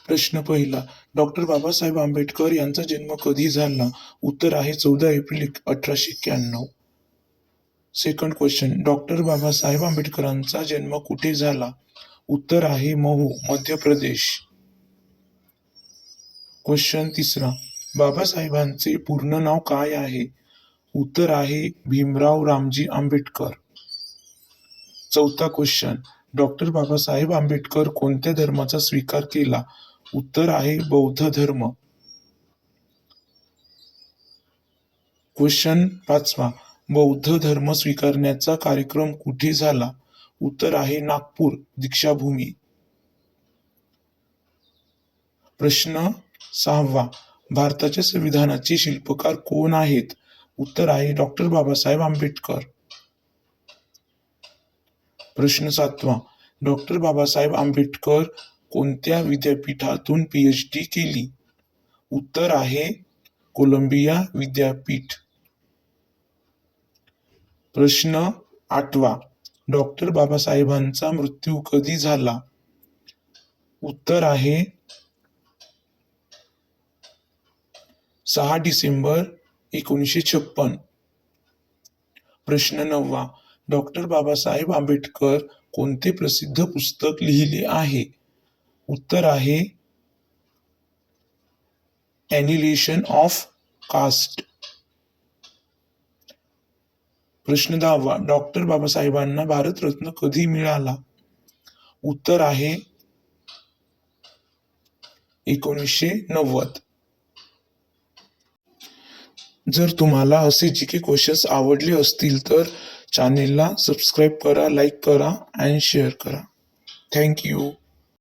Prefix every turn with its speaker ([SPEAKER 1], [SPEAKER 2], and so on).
[SPEAKER 1] प्रश्न पहिला, डॉक्टर बाबासाहेब आंबेडकर यांचा जन्म कधी झाला? उत्तर आहे 14 April 1891. Second question, doctor Babasaheb आंबेडकरांचा जन्म कुठे झाला? उत्तर आहे महू, मध्य प्रदेश. क्वेश्चन तिसरा, बाबासाहेबांचे पूर्ण नाव काय आहे? उत्तर आहे भीमराव रामजी आंबेडकर. चौथा क्वेश्चन, डॉक्टर बाबासाहेब आंबेडकर कोणत्या धर्माचा स्वीकार केला? उत्तर आहे बौद्ध धर्म. क्वेश्चन पाचवा, बौद्ध धर्म स्वीकारण्याचा कार्यक्रम कुठे झाला? उत्तर आहे नागपूर, दीक्षाभूमी. प्रश्न सहावा, भारताच्या संविधानाचे शिल्पकार कोण आहेत? उत्तर आहे डॉक्टर बाबासाहेब आंबेडकर. प्रश्न सातवा, डॉक्टर बाबासाहेब आंबेडकर कोणत्या विद्यापीठातून PhD केली? उत्तर आहे कोलंबिया विद्यापीठ. प्रश्न आठवा, डॉक्टर बाबासाहेबांचा मृत्यू कधी झाला? उत्तर आहे 6 डिसेंबर 1956. प्रश्न नववा, डॉक्टर बाबासाहेब आंबेडकर कोणते प्रसिद्ध पुस्तक लिहिले आहे? उत्तर आहे ॲनिहिलेशन ऑफ कास्ट. प्रश्न 10वा, डॉक्टर बाबासाहेबांना भारतरत्न कधी मिळाला? उत्तर आहे 1990. जर तुम्हाला असे GK क्वेश्चन्स आवडले असतील तर चॅनेलला सबस्क्राईब करा, लाईक करा आणि शेअर करा. Thank you.